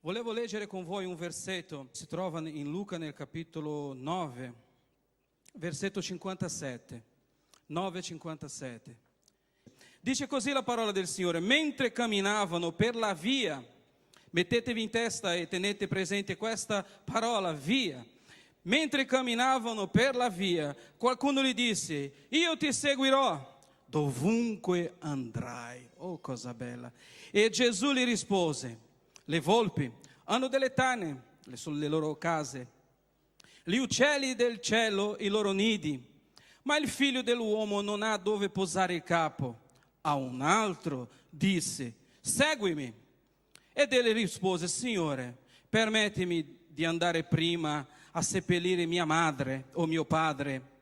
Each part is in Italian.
Volevo leggere con voi un versetto, si trova in Luca nel capitolo 9, versetto 57, 9:57. Dice così la parola del Signore: mentre camminavano per la via, mettetevi in testa e tenete presente questa parola, via. Mentre camminavano per la via, qualcuno gli disse: io ti seguirò dovunque andrai. Oh, cosa bella! E Gesù gli rispose: le volpi hanno delle tane sulle loro case, gli uccelli del cielo i loro nidi, ma il figlio dell'uomo non ha dove posare il capo. A un altro disse: seguimi. Ed egli rispose: Signore, permettimi di andare prima a seppellire mia madre o mio padre.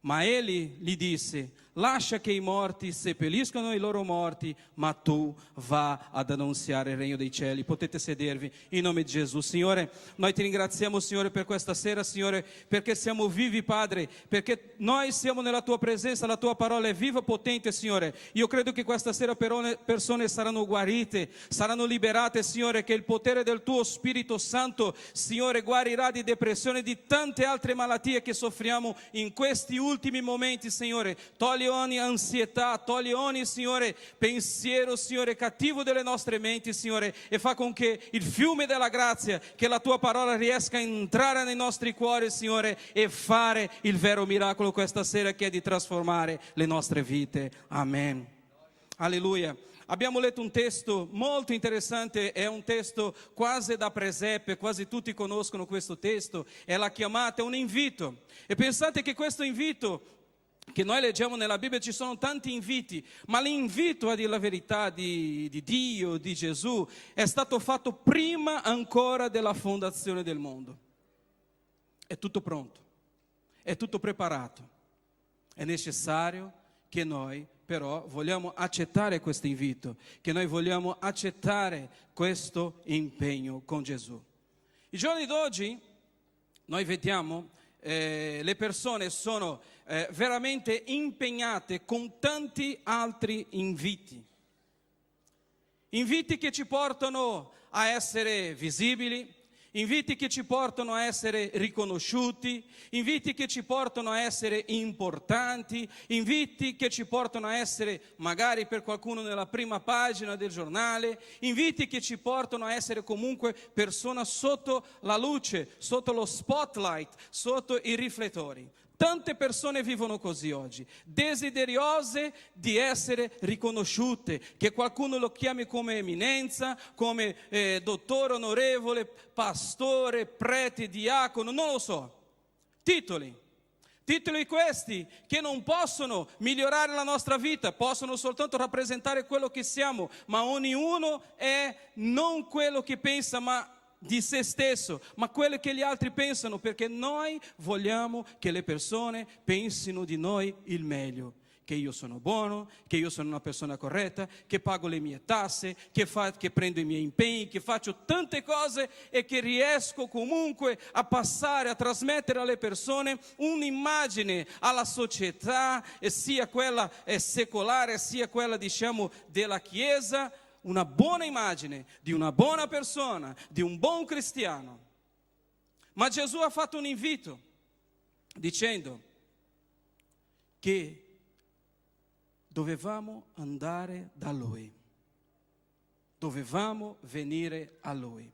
Ma egli gli disse: lascia che i morti seppelliscano i loro morti, ma tu va ad annunziare il regno dei cieli. Potete sedervi in nome di Gesù. Signore, noi ti ringraziamo, Signore, per questa sera, Signore, perché siamo vivi, Padre, perché noi siamo nella tua presenza, la tua parola è viva, potente, Signore. Io credo che questa sera persone saranno guarite, saranno liberate, Signore, che il potere del tuo Spirito Santo, Signore, guarirà di depressione e di tante altre malattie che soffriamo in questi ultimi momenti, Signore. Togli ogni ansietà, togli ogni, Signore, pensiero, Signore, cattivo delle nostre menti, Signore, e fa con che il fiume della grazia, che la tua parola riesca a entrare nei nostri cuori, Signore, e fare il vero miracolo questa sera, che è di trasformare le nostre vite. Amen. Alleluia. Abbiamo letto un testo molto interessante, è un testo quasi da presepe, quasi tutti conoscono questo testo, è la chiamata, è un invito. E pensate che questo invito che noi leggiamo nella Bibbia, ci sono tanti inviti, ma l'invito, a dire la verità, di Dio, di Gesù, è stato fatto prima ancora della fondazione del mondo. È tutto pronto, è tutto preparato. È necessario che noi però vogliamo accettare questo invito, che noi vogliamo accettare questo impegno con Gesù. I giorni d'oggi noi vediamo le persone sono veramente impegnate con tanti altri inviti che ci portano a essere visibili, inviti che ci portano a essere riconosciuti, inviti che ci portano a essere importanti, inviti che ci portano a essere magari per qualcuno nella prima pagina del giornale, inviti che ci portano a essere comunque persone sotto la luce, sotto lo spotlight, sotto i riflettori. Tante persone vivono così oggi, desideriose di essere riconosciute, che qualcuno lo chiami come eminenza, come dottore, onorevole, pastore, prete, diacono, non lo so. Titoli questi che non possono migliorare la nostra vita, possono soltanto rappresentare quello che siamo, ma ognuno è non quello che pensa, ma di se stesso, ma quello che gli altri pensano, perché noi vogliamo che le persone pensino di noi il meglio, che io sono buono, che io sono una persona corretta, che pago le mie tasse, che prendo i miei impegni, che faccio tante cose e che riesco comunque a passare, a trasmettere alle persone un'immagine alla società, sia quella secolare, sia quella, diciamo, della Chiesa, una buona immagine di una buona persona, di un buon cristiano. Ma Gesù ha fatto un invito dicendo che dovevamo andare da Lui, dovevamo venire a Lui.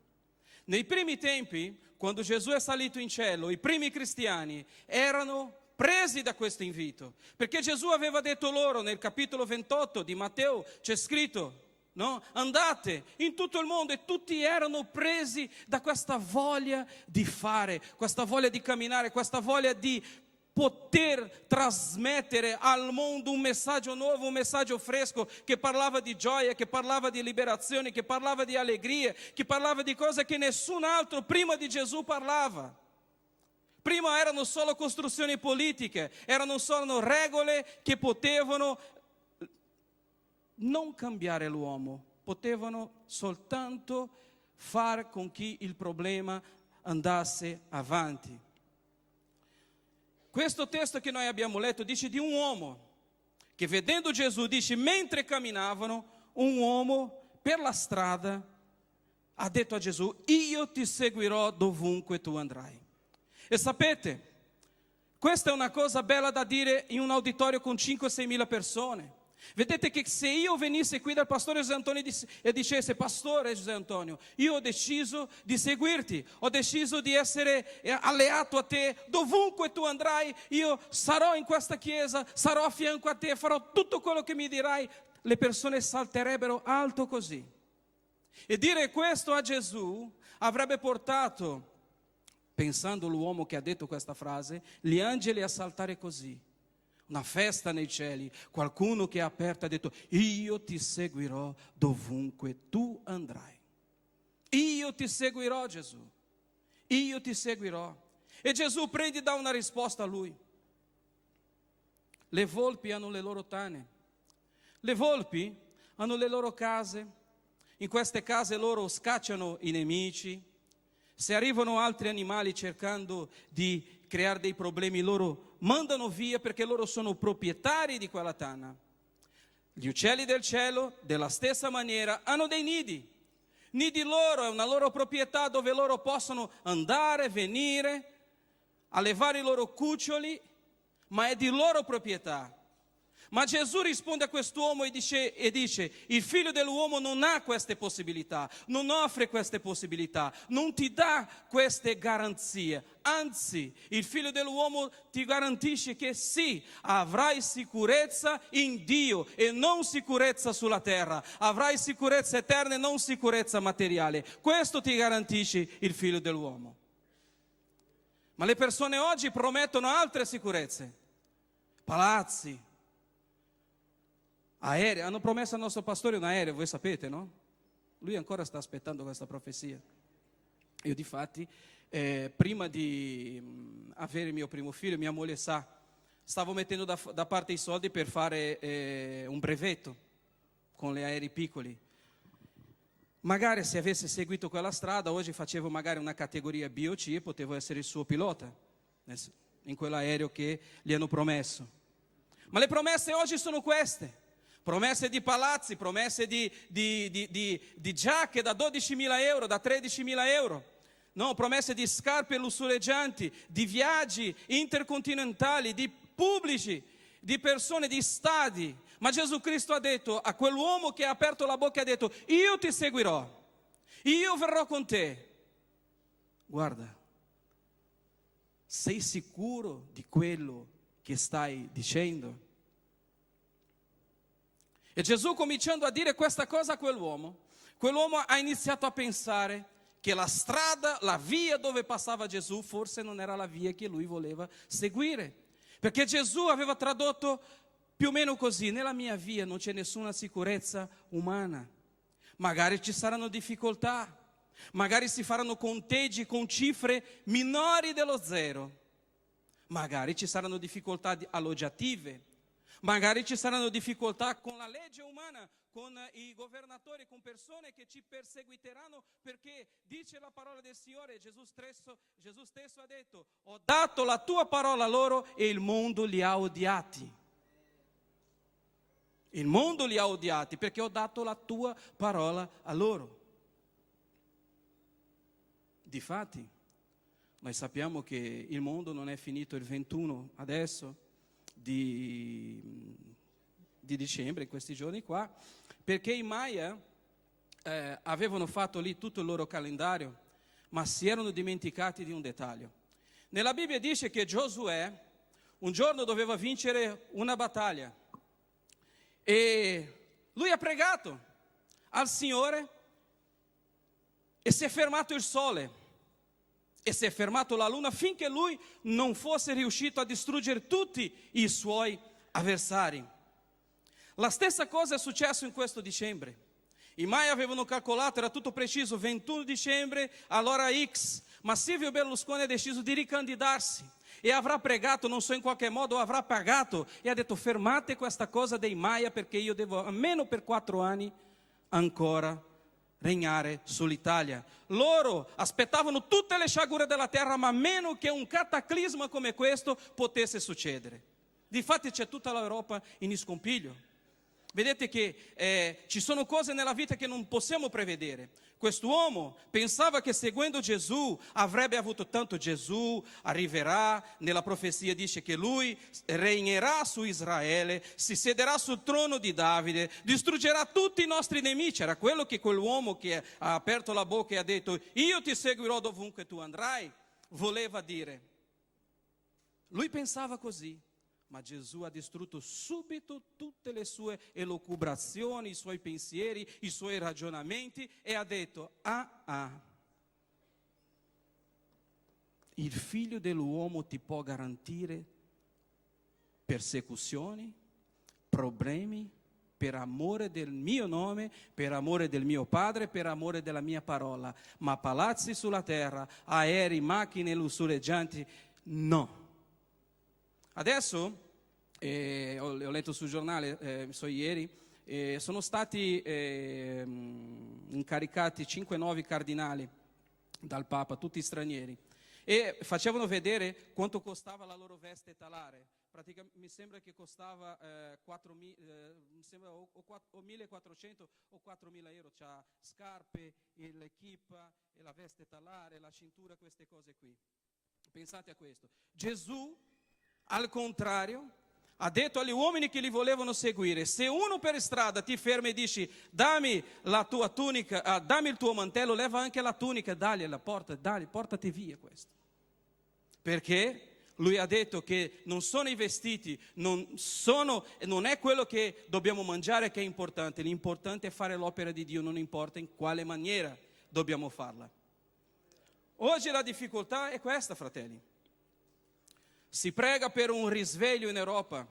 Nei primi tempi, quando Gesù è salito in cielo, i primi cristiani erano presi da questo invito, perché Gesù aveva detto loro nel capitolo 28 di Matteo, c'è scritto: no? Andate in tutto il mondo, e tutti erano presi da questa voglia di fare, questa voglia di camminare, questa voglia di poter trasmettere al mondo un messaggio nuovo, un messaggio fresco, che parlava di gioia, che parlava di liberazione, che parlava di allegria, che parlava di cose che nessun altro prima di Gesù parlava. Prima erano solo costruzioni politiche, erano solo regole che potevano non cambiare l'uomo, potevano soltanto far con che il problema andasse avanti. Questo testo che noi abbiamo letto dice di un uomo che, vedendo Gesù, dice, mentre camminavano, un uomo per la strada ha detto a Gesù: io ti seguirò dovunque tu andrai. E sapete, questa è una cosa bella da dire in un auditorio con 5-6 mila persone. Vedete che se io venissi qui dal pastore José Antonio e dicesse: pastore José Antonio, io ho deciso di seguirti, ho deciso di essere alleato a te, dovunque tu andrai io sarò in questa chiesa, sarò a fianco a te, farò tutto quello che mi dirai, le persone salterebbero alto così. E dire questo a Gesù avrebbe portato, pensando l'uomo che ha detto questa frase, gli angeli a saltare così. Una festa nei cieli, qualcuno che ha aperto e ha detto: io ti seguirò dovunque tu andrai. Io ti seguirò, Gesù. Io ti seguirò. E Gesù prende e dà una risposta a lui. Le volpi hanno le loro tane. Le volpi hanno le loro case. In queste case loro scacciano i nemici. Se arrivano altri animali cercando di creare dei problemi, loro mandano via, perché loro sono proprietari di quella tana. Gli uccelli del cielo, della stessa maniera, hanno dei nidi. Nidi loro, è una loro proprietà dove loro possono andare, venire, allevare i loro cuccioli, ma è di loro proprietà. Ma Gesù risponde a quest'uomo e dice: il figlio dell'uomo non ha queste possibilità, non offre queste possibilità, non ti dà queste garanzie. Anzi, il figlio dell'uomo ti garantisce che sì, avrai sicurezza in Dio e non sicurezza sulla terra. Avrai sicurezza eterna e non sicurezza materiale. Questo ti garantisce il figlio dell'uomo. Ma le persone oggi promettono altre sicurezze. Palazzi, aerei, hanno promesso al nostro pastore un aereo, voi sapete, no? Lui ancora sta aspettando questa profezia. Io difatti, prima di avere il mio primo figlio, mia moglie sa, stavo mettendo da parte i soldi per fare un brevetto con gli aerei piccoli. Magari se avesse seguito quella strada, oggi facevo magari una categoria B o C e potevo essere il suo pilota in quell'aereo che gli hanno promesso. Ma le promesse oggi sono queste. Promesse di palazzi, promesse di giacche da 12.000 euro, da 13.000 euro. No, promesse di scarpe lussureggianti, di viaggi intercontinentali, di pubblici, di persone, di stadi. Ma Gesù Cristo ha detto a quell'uomo che ha aperto la bocca e ha detto: io ti seguirò, io verrò con te. Guarda, sei sicuro di quello che stai dicendo? E Gesù, cominciando a dire questa cosa a quell'uomo ha iniziato a pensare che la strada, la via dove passava Gesù forse non era la via che lui voleva seguire. Perché Gesù aveva tradotto più o meno così: nella mia via non c'è nessuna sicurezza umana. Magari ci saranno difficoltà, magari si faranno conteggi con cifre minori dello zero, magari ci saranno difficoltà alloggiative, magari ci saranno difficoltà con la legge umana, con i governatori, con persone che ci perseguiteranno, perché dice la parola del Signore, Gesù stesso ha detto: ho dato la tua parola loro e il mondo li ha odiati. Il mondo li ha odiati perché ho dato la tua parola a loro. Difatti, noi sappiamo che il mondo non è finito il 21 adesso di dicembre, in questi giorni qua, perché i Maya avevano fatto lì tutto il loro calendario, ma si erano dimenticati di un dettaglio. Nella Bibbia dice che Giosuè un giorno doveva vincere una battaglia e lui ha pregato al Signore e si è fermato il sole e si è fermato la luna finché lui non fosse riuscito a distruggere tutti i suoi avversari. La stessa cosa è successo in questo dicembre. I Maya avevano calcolato, era tutto preciso, 21 dicembre all'ora X, ma Silvio Berlusconi ha deciso di ricandidarsi e avrà pregato, non so, in qualche modo avrà pagato e ha detto: fermate questa cosa dei Maya perché io devo almeno per 4 anni ancora regnare sull'Italia. Loro aspettavano tutte le sciagure della terra, ma meno che un cataclisma come questo potesse succedere. Difatti c'è tutta l'Europa in scompiglio. Vedete che ci sono cose nella vita che non possiamo prevedere. Quest'uomo pensava che seguendo Gesù avrebbe avuto tanto. Gesù arriverà, nella profezia dice che lui regnerà su Israele, si siederà sul trono di Davide, distruggerà tutti i nostri nemici. Era quello che quell'uomo che ha aperto la bocca e ha detto: io ti seguirò dovunque tu andrai, voleva dire. Lui pensava così. Ma Gesù ha distrutto subito tutte le sue elucubrazioni, i suoi pensieri, i suoi ragionamenti e ha detto: il figlio dell'uomo ti può garantire persecuzioni, problemi, per amore del mio nome, per amore del mio Padre, per amore della mia parola, ma palazzi sulla terra, aerei, macchine lussureggianti, no. Adesso, ho letto sul giornale, ieri, sono stati incaricati 5 nuovi cardinali dal Papa, tutti stranieri, e facevano vedere quanto costava la loro veste talare. Mi sembra che costava 1.400 o 4.000 euro, c'ha scarpe, l'equipa, la veste talare, la cintura, queste cose qui. Pensate a questo. Gesù, al contrario, ha detto agli uomini che li volevano seguire: se uno per strada ti ferma e dici dammi la tua tunica, dammi il tuo mantello, leva anche la tunica, dagliela, portati via questo. Perché lui ha detto che non sono i vestiti, non è quello che dobbiamo mangiare che è importante, l'importante è fare l'opera di Dio, non importa in quale maniera dobbiamo farla. Oggi la difficoltà è questa, fratelli. Si prega per un risveglio in Europa,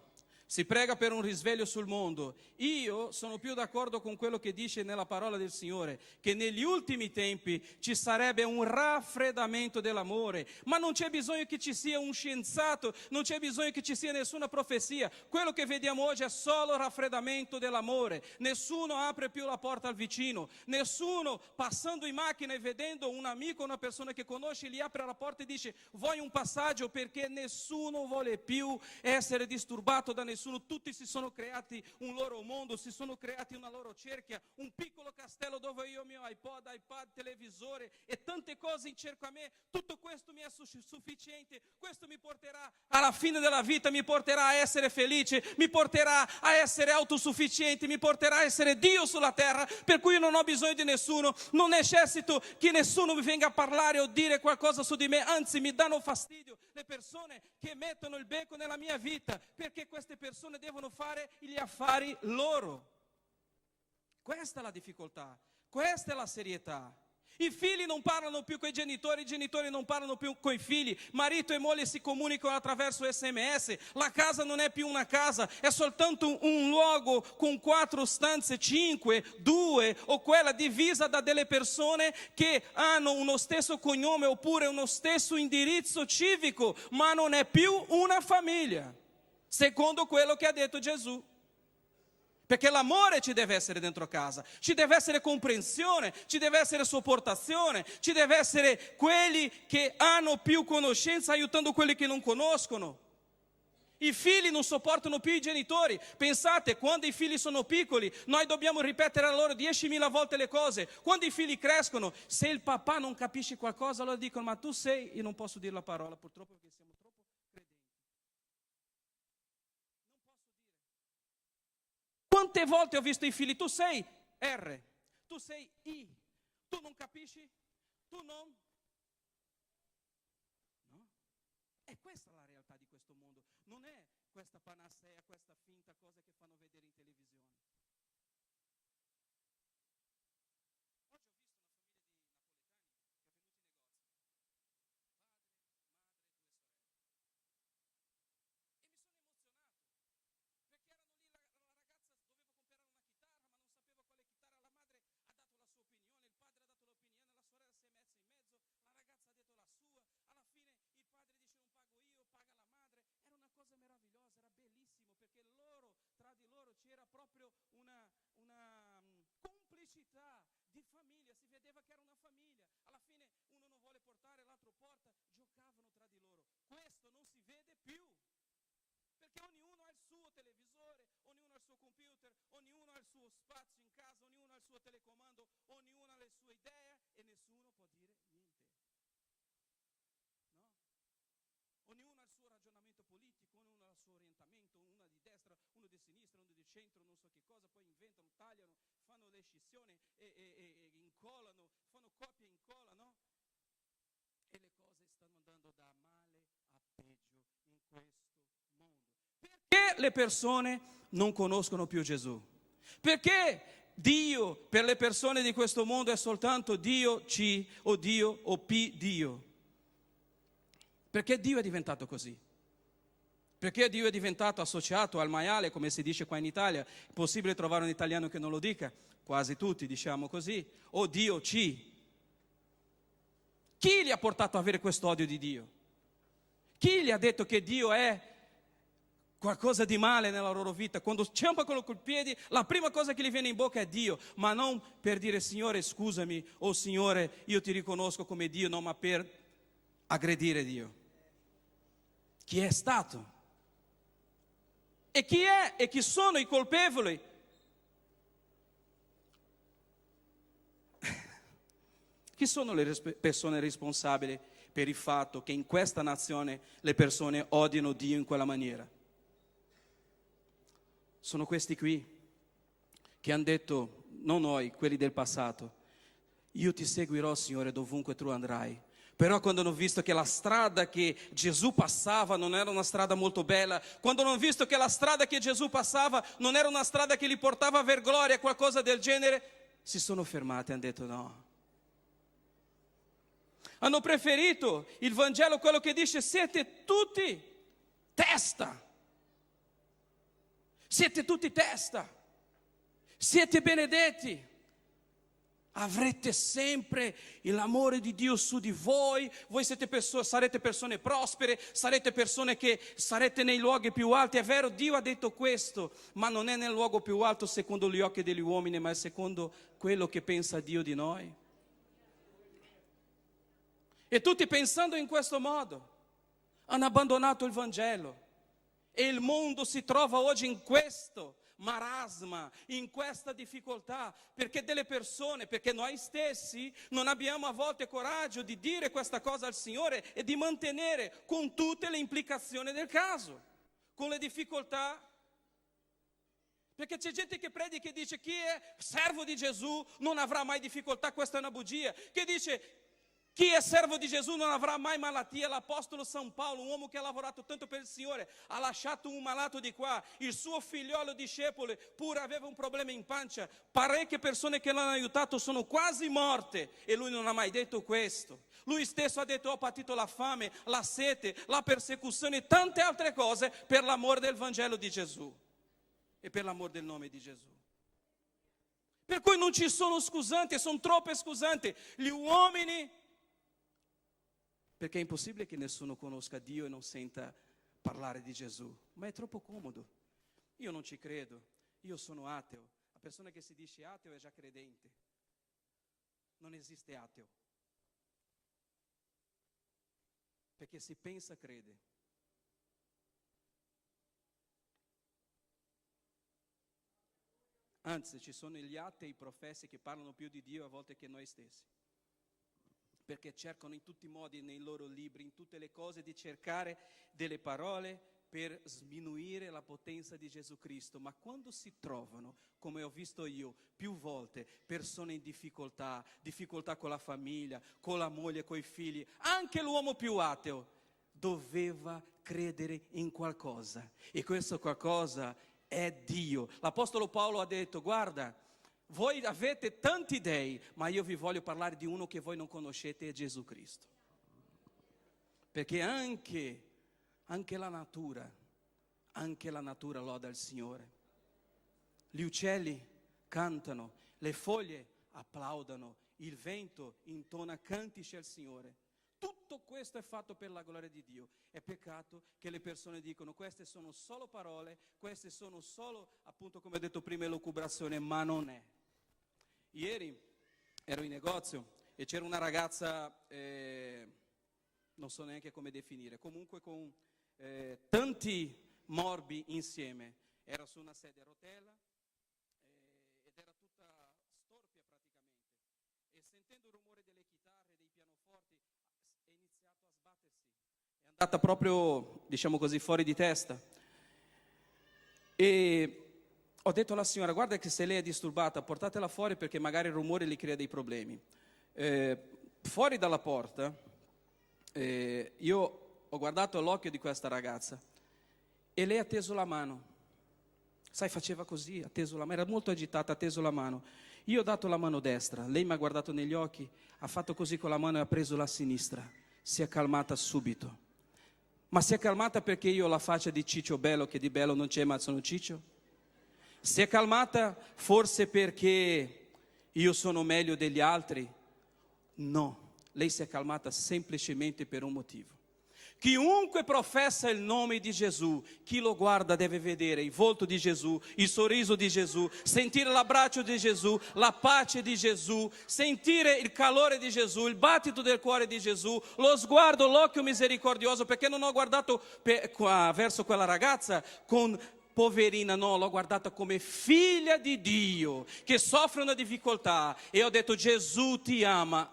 si prega per un risveglio sul mondo. Io sono più d'accordo con quello che dice nella parola del Signore, che negli ultimi tempi ci sarebbe un raffreddamento dell'amore, ma non c'è bisogno che ci sia un scienziato, non c'è bisogno che ci sia nessuna profezia. Quello che vediamo oggi è solo raffreddamento dell'amore. Nessuno apre più la porta al vicino, nessuno passando in macchina e vedendo un amico, una persona che conosce, gli apre la porta e dice vuoi un passaggio, perché nessuno vuole più essere disturbato da nessuno. Tutti si sono creati un loro mondo, si sono creati una loro cerchia, un piccolo castello dove io ho il mio iPod, televisore e tante cose in cerca a me. Tutto questo mi è sufficiente, questo mi porterà alla fine della vita, mi porterà a essere felice, mi porterà a essere autosufficiente, mi porterà a essere Dio sulla terra, per cui io non ho bisogno di nessuno, non necessito che nessuno mi venga a parlare o dire qualcosa su di me, anzi mi danno fastidio le persone che mettono il becco nella mia vita, perché queste persone devono fare gli affari loro. Questa è la difficoltà, questa è la serietà. I figli non parlano più con i genitori non parlano più con i figli, marito e moglie si comunicano attraverso SMS, la casa non è più una casa, è soltanto un luogo con 4 stanze, 5, 2, o quella divisa da delle persone che hanno uno stesso cognome oppure uno stesso indirizzo civico, ma non è più una famiglia, secondo quello che ha detto Gesù. Perché l'amore ci deve essere dentro casa, ci deve essere comprensione, ci deve essere sopportazione, ci deve essere quelli che hanno più conoscenza aiutando quelli che non conoscono. I figli non sopportano più i genitori. Pensate, quando i figli sono piccoli, noi dobbiamo ripetere a loro 10.000 volte le cose. Quando i figli crescono, se il papà non capisce qualcosa, allora dicono ma tu sei, io non posso dire la parola purtroppo perché siamo troppo credenti. Quante volte ho visto i figli, tu sei R, tu sei I, tu non capisci, tu non. No? E questa è la realtà di questo mondo, non è questa panacea, questa finta cosa che fanno vedere in televisione. Oggi ho visto una famiglia di napoletani che è venuta in negozio. Padre, madre, due sorelle. E mi sono emozionato perché erano lì la ragazza doveva comprare una chitarra, la madre ha dato la sua opinione, il padre ha dato la sua. Alla fine il padre dice non pago io, paga la madre. Era una cosa meravigliosa, era bellissimo perché loro tra di loro c'era proprio computer, ognuno ha il suo spazio in casa, ognuno ha il suo telecomando, ognuno ha le sue idee e nessuno può dire niente. No? Ognuno ha il suo ragionamento politico, ognuno ha il suo orientamento, uno di destra, uno di sinistra, uno di centro, non so che cosa, poi inventano, tagliano, fanno le scissioni e incollano, fanno copia e incolla, no? E le cose stanno andando da male a peggio in questo mondo. Perché le persone non conoscono più Gesù? Perché Dio per le persone di questo mondo è soltanto Dio C o Dio o P Dio? Perché Dio è diventato così? Perché Dio è diventato associato al maiale, come si dice qua in Italia? È possibile trovare un italiano che non lo dica? Quasi tutti diciamo così. O Dio C. Chi gli ha portato ad avere questo odio di Dio? Chi gli ha detto che Dio è qualcosa di male nella loro vita? Quando ciampano col piedi, la prima cosa che gli viene in bocca è Dio, ma non per dire Signore scusami o Signore io ti riconosco come Dio, no, ma per aggredire Dio. Chi è stato? E chi è e chi sono i colpevoli? Chi sono le persone responsabili per il fatto che in questa nazione le persone odiano Dio in quella maniera? Sono questi qui che hanno detto, non noi, quelli del passato, io ti seguirò Signore dovunque tu andrai. Però quando hanno visto che la strada che Gesù passava non era una strada molto bella, quando hanno visto che la strada che Gesù passava non era una strada che li portava a ver gloria, qualcosa del genere, si sono fermati e hanno detto no. Hanno preferito il Vangelo, quello che dice siete tutti testa. Siete tutti testa. Siete benedetti. Avrete sempre l'amore di Dio su di voi. Voi sarete persone prospere, sarete persone che sarete nei luoghi più alti. È vero, Dio ha detto questo, ma non è nel luogo più alto secondo gli occhi degli uomini, ma è secondo quello che pensa Dio di noi. E tutti pensando in questo modo hanno abbandonato il Vangelo e il mondo si trova oggi in questo marasma, in questa difficoltà, perché delle persone, perché noi stessi non abbiamo a volte coraggio di dire questa cosa al Signore e di mantenere con tutte le implicazioni del caso, con le difficoltà. Perché c'è gente che predica e dice chi è servo di Gesù non avrà mai difficoltà, questa è una bugia. Che dice chi è servo di Gesù non avrà mai malattia. L'apostolo San Paolo, un uomo che ha lavorato tanto per il Signore, ha lasciato un malato di qua, il suo figliolo discepolo pure aveva un problema in pancia, parecchie persone che l'hanno aiutato sono quasi morte e lui non ha mai detto questo. Lui stesso ha detto ho patito la fame, la sete, la persecuzione e tante altre cose per l'amore del Vangelo di Gesù e per l'amore del nome di Gesù. Per cui non ci sono scusanti, sono troppe scusanti. Gli uomini, perché è impossibile che nessuno conosca Dio e non senta parlare di Gesù, ma è troppo comodo. Io non ci credo, io sono ateo. La persona che si dice ateo è già credente. Non esiste ateo. Perché si pensa crede. Anzi, ci sono gli atei, i professi che parlano più di Dio a volte che noi stessi. Perché cercano in tutti i modi, nei loro libri, in tutte le cose, di cercare delle parole per sminuire la potenza di Gesù Cristo. Ma quando si trovano, come ho visto io più volte, persone in difficoltà con la famiglia, con la moglie, con i figli, anche l'uomo più ateo doveva credere in qualcosa. E questo qualcosa è Dio. L'Apostolo Paolo ha detto, guarda, voi avete tanti dei, ma io vi voglio parlare di uno che voi non conoscete, è Gesù Cristo. Perché anche la natura loda il Signore. Gli uccelli cantano, le foglie applaudono, il vento intona cantici al Signore. Tutto questo è fatto per la gloria di Dio. È peccato che le persone dicono queste sono solo parole, queste sono solo, appunto come ho detto prima, elucubrazione, ma non è. Ieri ero in negozio e c'era una ragazza, non so neanche come definire, comunque con tanti morbi insieme. Era su una sedia a rotella, è andata proprio, diciamo così, fuori di testa. E ho detto alla signora, guarda che se lei è disturbata, portatela fuori perché magari il rumore le crea dei problemi. Fuori dalla porta, io ho guardato l'occhio di questa ragazza e lei ha teso la mano. Sai, faceva così, ha teso la mano, era molto agitata, ha teso la mano. Io ho dato la mano destra, lei mi ha guardato negli occhi, ha fatto così con la mano e ha preso la sinistra. Si è calmata subito. Ma si è calmata perché io ho la faccia di Ciccio Bello, che di bello non c'è ma sono Ciccio? Si è calmata forse perché io sono meglio degli altri? No, lei si è calmata semplicemente per un motivo. Chiunque professa il nome di Gesù, chi lo guarda deve vedere il volto di Gesù, il sorriso di Gesù, sentire l'abbraccio di Gesù, la pace di Gesù, sentire il calore di Gesù, il battito del cuore di Gesù, lo sguardo, l'occhio misericordioso, perché non ho guardato verso quella ragazza con poverina, no, l'ho guardata come figlia di Dio, che soffre una difficoltà, e ho detto Gesù ti ama.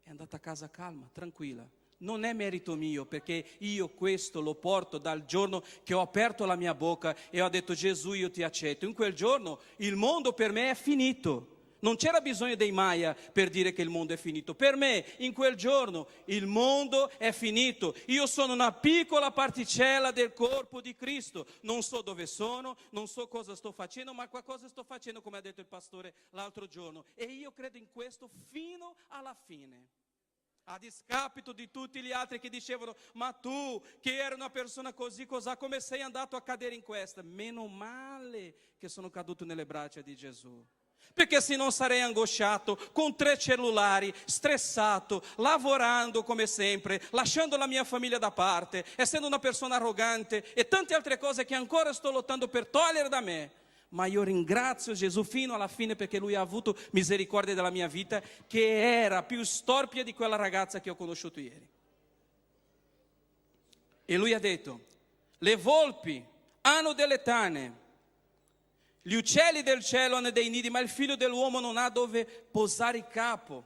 È andata a casa calma, tranquilla. Non è merito mio, perché io questo lo porto dal giorno che ho aperto la mia bocca e ho detto Gesù io ti accetto. In quel giorno il mondo per me è finito. Non c'era bisogno dei Maya per dire che il mondo è finito. Per me in quel giorno il mondo è finito. Io sono una piccola particella del corpo di Cristo. Non so dove sono, non so cosa sto facendo, ma qualcosa sto facendo, come ha detto il pastore l'altro giorno. E io credo in questo fino alla fine. A discapito di tutti gli altri che dicevano ma tu che eri una persona così, come sei andato a cadere in questa? Meno male che sono caduto nelle braccia di Gesù, perché se non sarei angosciato con 3 cellulari, stressato, lavorando come sempre, lasciando la mia famiglia da parte, essendo una persona arrogante e tante altre cose che ancora sto lottando per togliere da me. Ma io ringrazio Gesù fino alla fine perché Lui ha avuto misericordia della mia vita, che era più storpia di quella ragazza che ho conosciuto ieri. E Lui ha detto, le volpi hanno delle tane, gli uccelli del cielo hanno dei nidi, ma il figlio dell'uomo non ha dove posare il capo.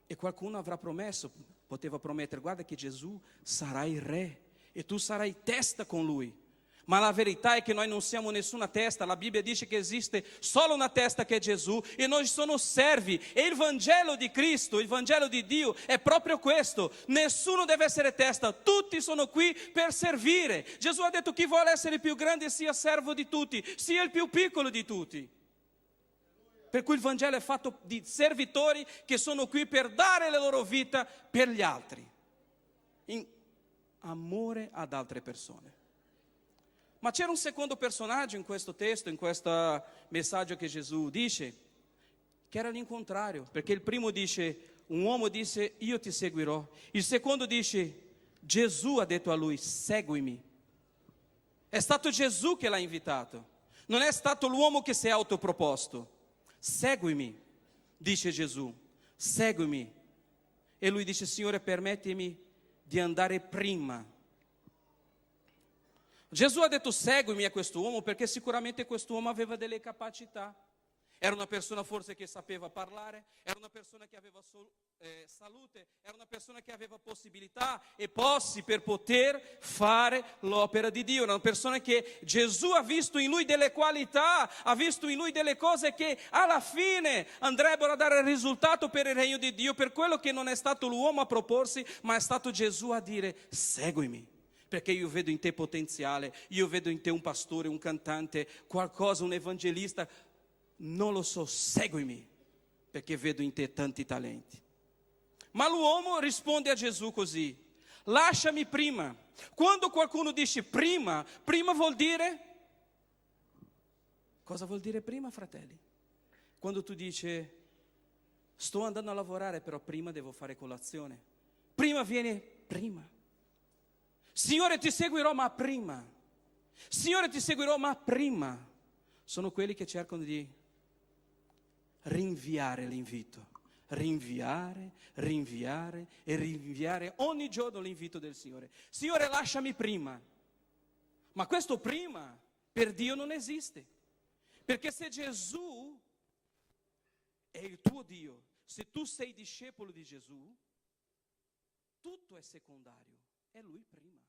E qualcuno avrà promesso, poteva promettere, guarda che Gesù sarà il re e tu sarai testa con Lui. Ma la verità è che noi non siamo nessuna testa. La Bibbia dice che esiste solo una testa che è Gesù e noi siamo servi. E il Vangelo di Cristo, il Vangelo di Dio è proprio questo. Nessuno deve essere testa, tutti sono qui per servire. Gesù ha detto chi vuole essere il più grande sia servo di tutti, sia il più piccolo di tutti. Per cui il Vangelo è fatto di servitori che sono qui per dare la loro vita per gli altri, in amore ad altre persone. Ma c'era un secondo personaggio in questo testo, in questo messaggio che Gesù dice, che era l'incontrario, perché il primo dice, un uomo disse, io ti seguirò. Il secondo dice, Gesù ha detto a lui, seguimi. È stato Gesù che l'ha invitato, non è stato l'uomo che si è autoproposto. Seguimi, dice Gesù, seguimi. E lui dice, Signore, permettimi di andare prima. Gesù ha detto seguimi a quest'uomo perché sicuramente quest'uomo aveva delle capacità. Era una persona forse che sapeva parlare, era una persona che aveva salute, era una persona che aveva possibilità e possi per poter fare l'opera di Dio. Era una persona che Gesù ha visto in lui delle qualità, ha visto in lui delle cose che alla fine andrebbero a dare risultato per il regno di Dio, per quello che non è stato l'uomo a proporsi, ma è stato Gesù a dire seguimi. Perché io vedo in te potenziale, io vedo in te un pastore, un cantante, qualcosa, un evangelista. Non lo so, seguimi, perché vedo in te tanti talenti. Ma l'uomo risponde a Gesù così, lasciami prima. Quando qualcuno dice prima vuol dire, cosa vuol dire prima, fratelli? Quando tu dici, sto andando a lavorare, però prima devo fare colazione. Prima viene prima. Signore ti seguirò ma prima. Signore ti seguirò ma prima. Sono quelli che cercano di rinviare l'invito. Rinviare e rinviare ogni giorno l'invito del Signore. Signore lasciami prima. Ma questo prima per Dio non esiste. Perché se Gesù è il tuo Dio, Se tu sei discepolo di Gesù, tutto è secondario, è Lui prima.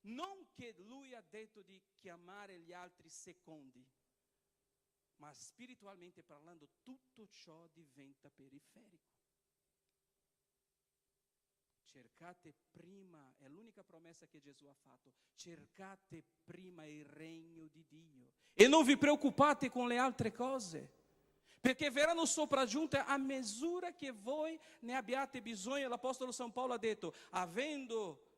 Non che Lui ha detto di chiamare gli altri secondi, ma spiritualmente parlando tutto ciò diventa periferico. Cercate prima, è l'unica promessa che Gesù ha fatto, cercate prima il regno di Dio e non vi preoccupate con le altre cose, perché verranno sopraggiunte a misura che voi ne abbiate bisogno. L'Apostolo San Paolo ha detto, avendo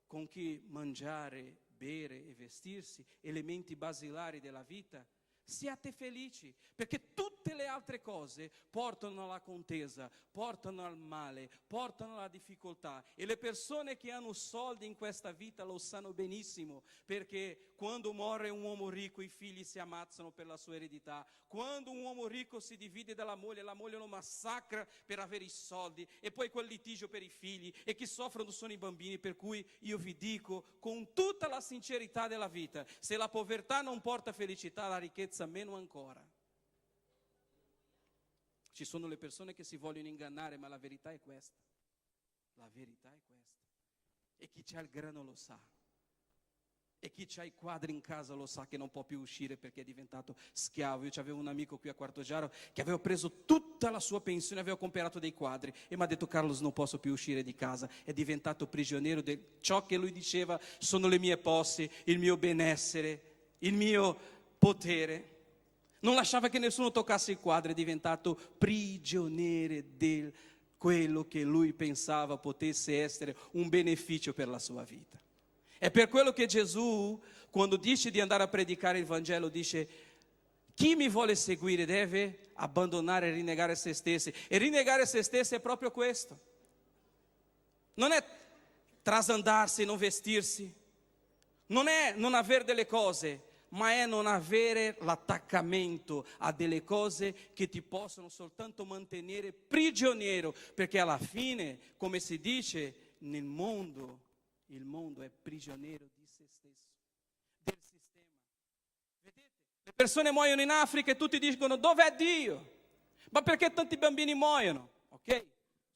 con chi mangiare, bere e vestirsi, elementi basilari della vita, siate felici, perché tutte le altre cose portano alla contesa, portano al male, portano alla difficoltà. E le persone che hanno soldi in questa vita lo sanno benissimo, perché quando muore un uomo ricco i figli si ammazzano per la sua eredità. Quando un uomo ricco si divide dalla moglie, la moglie lo massacra per avere i soldi, e poi quel litigio per i figli, e chi soffrono sono i bambini. Per cui io vi dico con tutta la sincerità della vita, se la povertà non porta felicità, la ricchezza meno ancora. Ci sono le persone che si vogliono ingannare, ma la verità è questa. La verità è questa. E chi c'ha il grano lo sa. E chi c'ha i quadri in casa lo sa che non può più uscire perché è diventato schiavo. Io avevo un amico qui a Quartogiaro che aveva preso tutta la sua pensione, aveva comprato dei quadri e mi ha detto: Carlos, non posso più uscire di casa. È diventato prigioniero di ciò che lui diceva sono le mie posse, il mio benessere, il mio potere. Non lasciava che nessuno toccasse i quadri, è diventato prigioniero di quello che lui pensava potesse essere un beneficio per la sua vita. È per quello che Gesù, quando dice di andare a predicare il Vangelo, dice: chi mi vuole seguire deve abbandonare e rinnegare se stessi. E rinnegare se stessi è proprio questo. Non è trasandarsi, non vestirsi, non è non avere delle cose, ma è non avere l'attaccamento a delle cose che ti possono soltanto mantenere prigioniero, perché alla fine, come si dice nel mondo, il mondo è prigioniero di se stesso, del sistema. Vedete? Le persone muoiono in Africa e tutti dicono: dov'è Dio? Ma perché tanti bambini muoiono? Ok?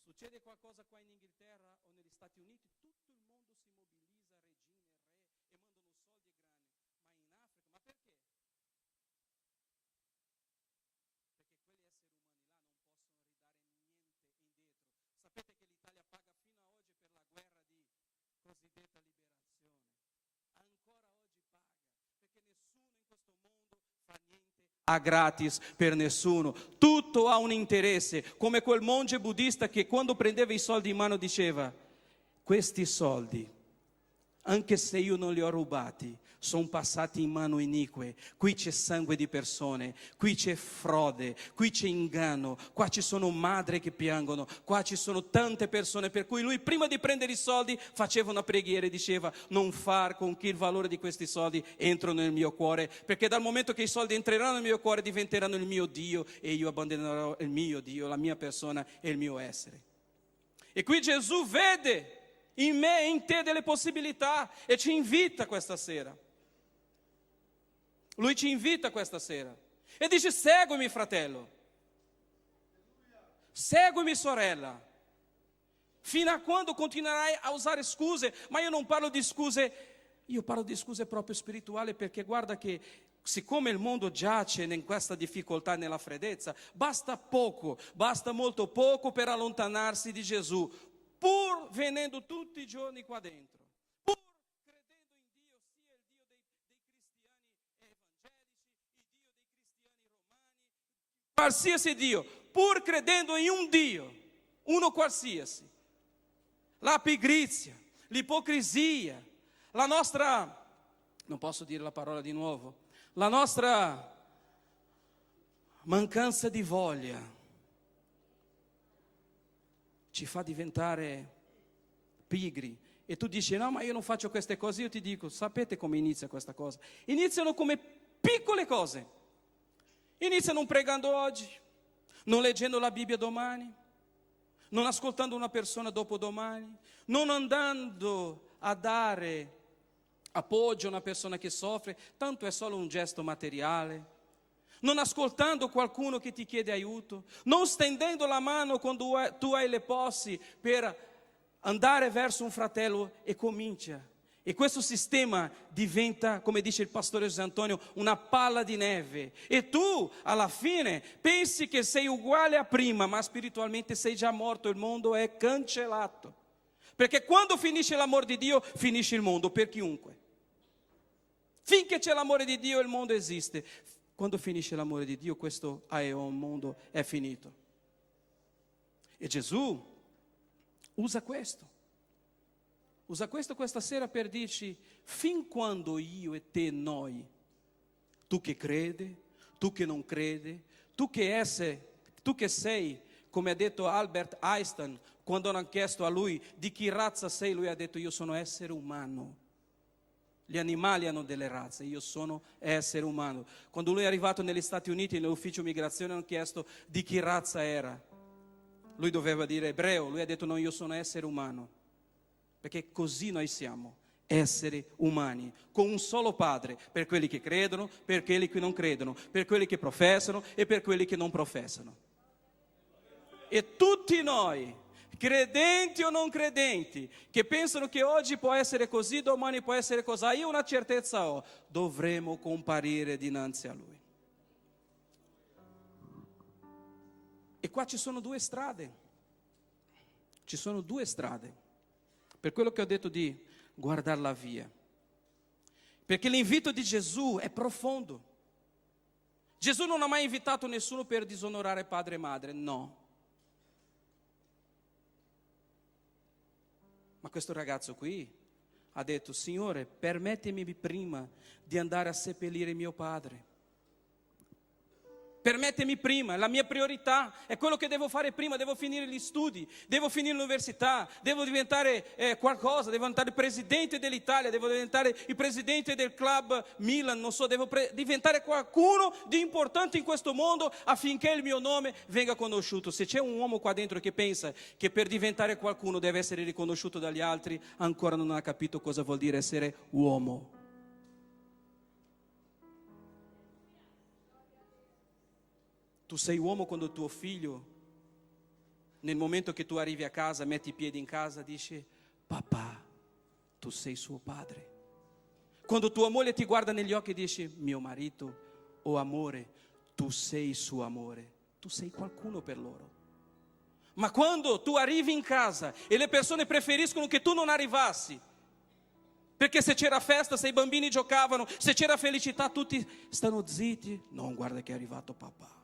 Succede qualcosa qua in Inghilterra o negli Stati Uniti, tutto il mondo si mobilizza, regine, re, e mandano soldi e grani. Ma in Africa, ma perché? Perché quegli esseri umani là non possono ridare niente indietro. Sapete che l'Italia paga fino a oggi per la guerra di cosiddetta liberazione. Ancora oggi paga, perché nessuno in questo mondo fa niente a gratis per nessuno. Tutto ha un interesse, come quel monge buddista che quando prendeva i soldi in mano diceva: questi soldi, anche se io non li ho rubati, sono passati in mano inique. Qui c'è sangue di persone, qui c'è frode, qui c'è inganno, qua ci sono madri che piangono, qua ci sono tante persone. Per cui lui, prima di prendere i soldi, faceva una preghiera e diceva: non far con che il valore di questi soldi entrano nel mio cuore, perché dal momento che i soldi entreranno nel mio cuore diventeranno il mio Dio, e io abbandonerò il mio Dio, la mia persona e il mio essere. E qui Gesù vede in me e in te delle possibilità e ci invita questa sera. Lui ci invita questa sera e dice: seguimi fratello, seguimi sorella. Fino a quando continuerai a usare scuse? Ma io non parlo di scuse, io parlo di scuse proprio spirituali, perché guarda che siccome il mondo giace in questa difficoltà, nella freddezza, basta poco, basta molto poco per allontanarsi di Gesù, pur venendo tutti i giorni qua dentro, pur credendo in Dio, sia il Dio dei cristiani evangelici, il Dio dei cristiani romani, qualsiasi Dio, pur credendo in un Dio, uno qualsiasi. La pigrizia, l'ipocrisia, la nostra, non posso dire la parola di nuovo, la nostra mancanza di voglia ci fa diventare pigri. E tu dici: no, ma io non faccio queste cose. Io ti dico: sapete come inizia questa cosa? Iniziano come piccole cose. Iniziano non pregando oggi, non leggendo la Bibbia domani, non ascoltando una persona dopodomani, non andando a dare appoggio a una persona che soffre, tanto è solo un gesto materiale. non ascoltando qualcuno che ti chiede aiuto, non stendendo la mano quando tu hai le posse per andare verso un fratello e comincia. E questo sistema diventa, come dice il pastore José Antonio, una palla di neve. E tu, alla fine, pensi che sei uguale a prima, ma spiritualmente sei già morto, il mondo è cancellato. Perché quando finisce l'amore di Dio, finisce il mondo per chiunque. Finché c'è l'amore di Dio, il mondo esiste. Quando finisce l'amore di Dio, questo aion mondo è finito. E Gesù usa questo. Usa questo questa sera per dirci, fin quando io e te, noi, tu che crede, tu che non crede, tu che sei, come ha detto Albert Einstein, quando hanno chiesto a lui di che razza sei, lui ha detto io sono essere umano. Gli animali hanno delle razze, io sono essere umano. Quando lui è arrivato negli Stati Uniti, nell'ufficio migrazione, hanno chiesto di che razza era. Lui doveva dire ebreo, lui ha detto no, io sono essere umano. Perché così noi siamo, esseri umani, con un solo Padre, per quelli che credono, per quelli che non credono, per quelli che professano e per quelli che non professano. E tutti noi, credenti o non credenti, che pensano che oggi può essere così, domani può essere così, io una certezza ho, dovremo comparire dinanzi a Lui. E qua ci sono due strade, per quello che ho detto di guardare la via, perché l'invito di Gesù è profondo. Gesù non ha mai invitato nessuno per disonorare padre e madre, no. Ma questo ragazzo qui ha detto, Signore, permettimi prima di andare a seppellire mio padre. Permettimi prima, la mia priorità è quello che devo fare prima, devo finire gli studi, devo finire l'università, devo diventare qualcosa, devo diventare il presidente dell'Italia, devo diventare il presidente del club Milan, non so, devo diventare qualcuno di importante in questo mondo affinché il mio nome venga conosciuto. Se c'è un uomo qua dentro che pensa che per diventare qualcuno deve essere riconosciuto dagli altri, ancora non ha capito cosa vuol dire essere uomo. Tu sei uomo quando tuo figlio, nel momento che tu arrivi a casa, metti i piedi in casa, dice, papà, tu sei suo padre. Quando tua moglie ti guarda negli occhi e dice, mio marito o amore, tu sei suo amore, tu sei qualcuno per loro. Ma quando tu arrivi in casa e le persone preferiscono che tu non arrivassi, perché se c'era festa, se i bambini giocavano, se c'era felicità, tutti stanno zitti, no, guarda che è arrivato papà.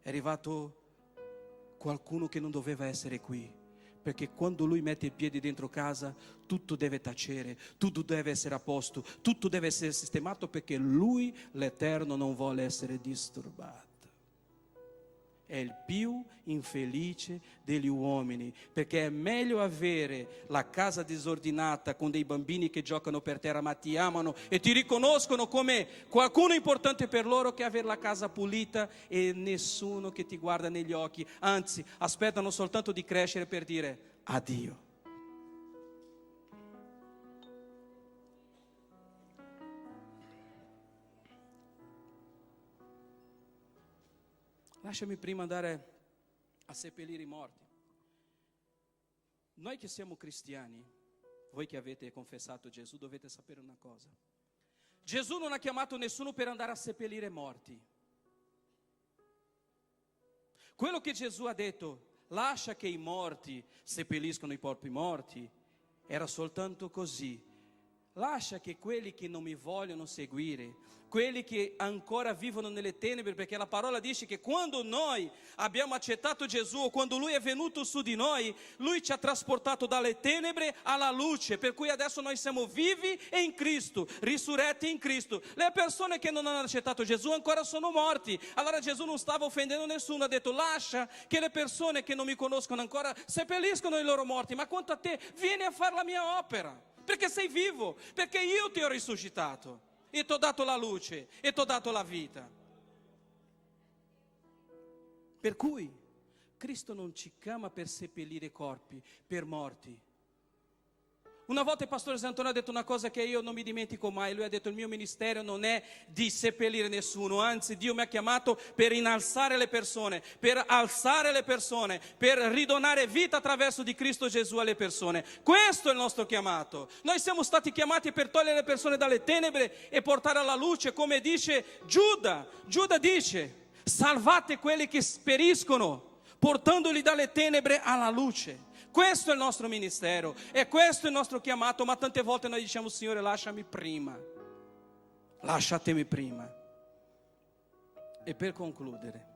È arrivato qualcuno che non doveva essere qui, perché quando lui mette i piedi dentro casa tutto deve tacere, tutto deve essere a posto, tutto deve essere sistemato, perché lui, l'Eterno, non vuole essere disturbato. È il più infelice degli uomini, perché è meglio avere la casa disordinata con dei bambini che giocano per terra ma ti amano e ti riconoscono come qualcuno importante per loro, che avere la casa pulita e nessuno che ti guarda negli occhi, anzi aspettano soltanto di crescere per dire addio. Lasciami prima andare a seppellire i morti. Noi che siamo cristiani, voi che avete confessato Gesù, dovete sapere una cosa. Gesù non ha chiamato nessuno per andare a seppellire morti. Quello che Gesù ha detto, lascia che i morti seppelliscono i propri morti, era soltanto così. Lascia che quelli che non mi vogliono seguire, quelli che ancora vivono nelle tenebre, perché la parola dice che quando noi abbiamo accettato Gesù, o quando Lui è venuto su di noi, Lui ci ha trasportato dalle tenebre alla luce, per cui adesso noi siamo vivi e in Cristo, risurretti in Cristo. Le persone che non hanno accettato Gesù ancora sono morti. Allora Gesù non stava offendendo nessuno, ha detto lascia che le persone che non mi conoscono ancora seppelliscono i loro morti, ma quanto a te, vieni a fare la mia opera, perché sei vivo, perché io ti ho risuscitato e ti ho dato la luce e ti ho dato la vita. Per cui Cristo non ci chiama per seppellire corpi, per morti. Una volta il pastore Zantoni ha detto una cosa che io non mi dimentico mai. Lui ha detto: il mio ministero non è di seppellire nessuno, anzi Dio mi ha chiamato per innalzare le persone, per alzare le persone, per ridonare vita attraverso di Cristo Gesù alle persone. Questo è il nostro chiamato. Noi siamo stati chiamati per togliere le persone dalle tenebre e portare alla luce, come dice Giuda. Giuda dice: salvate quelli che periscono, portandoli dalle tenebre alla luce. Questo è il nostro ministero e questo è il nostro chiamato, ma tante volte noi diciamo: Signore, lasciami prima, lasciatemi prima. E per concludere,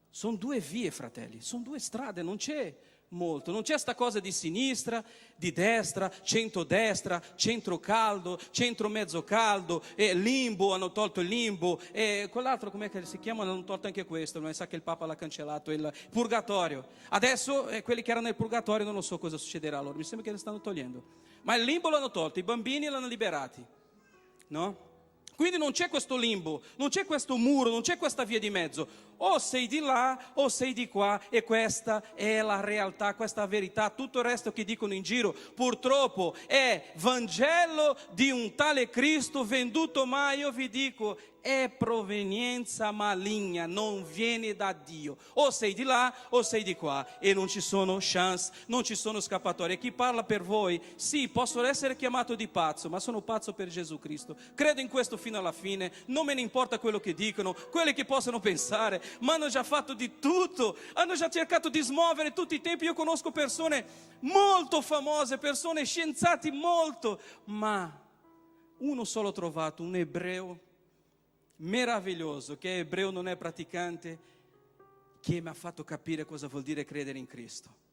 sono due vie, fratelli, sono due strade, non c'è molto, non c'è sta cosa di sinistra, di destra, centrodestra, centro caldo, centro mezzo caldo, e limbo, hanno tolto il limbo, e quell'altro com'è che si chiama? Hanno tolto anche questo, ma sa che il Papa l'ha cancellato, il purgatorio. Adesso quelli che erano nel purgatorio non lo so cosa succederà a loro, mi sembra che li stanno togliendo, ma il limbo l'hanno tolto, i bambini l'hanno liberati, no? Quindi non c'è questo limbo, non c'è questo muro, non c'è questa via di mezzo. O sei di là o sei di qua, e questa è la realtà, questa è la verità. Tutto il resto che dicono in giro purtroppo è Vangelo di un tale Cristo venduto, ma io vi dico è provenienza maligna, non viene da Dio. O sei di là o sei di qua, e non ci sono chance, non ci sono scappatoie. Chi parla per voi, sì, posso essere chiamato di pazzo, ma sono pazzo per Gesù Cristo. Credo in questo fino alla fine, non me ne importa quello che dicono, quelli che possono pensare, ma hanno già fatto di tutto, hanno già cercato di smuovere tutti i tempi. Io conosco persone molto famose, persone scienziati molto, ma uno solo ho trovato, un ebreo meraviglioso, che è ebreo, non è praticante, che mi ha fatto capire cosa vuol dire credere in Cristo.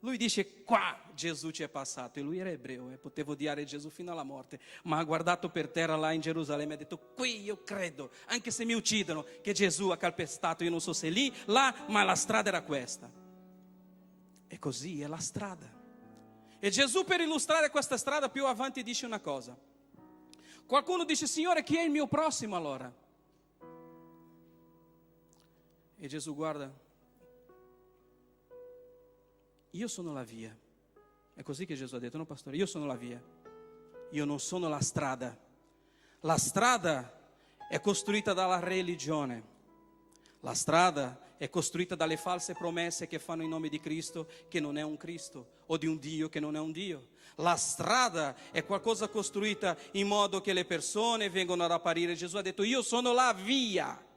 Lui dice: qua Gesù ci è passato, e lui era ebreo e poteva odiare Gesù fino alla morte, ma ha guardato per terra là in Gerusalemme e ha detto: qui io credo, anche se mi uccidono, che Gesù ha calpestato, io non so se lì, là, ma la strada era questa. E così è la strada. E Gesù, per illustrare questa strada, più avanti dice una cosa. Qualcuno dice: Signore, chi è il mio prossimo allora? E Gesù guarda: io sono la via. È così che Gesù ha detto, no pastore? Io sono la via, io non sono la strada. La strada è costruita dalla religione, la strada è costruita dalle false promesse che fanno in nome di Cristo, che non è un Cristo, o di un Dio che non è un Dio. La strada è qualcosa costruita in modo che le persone vengano ad apparire. Gesù ha detto: io sono la via.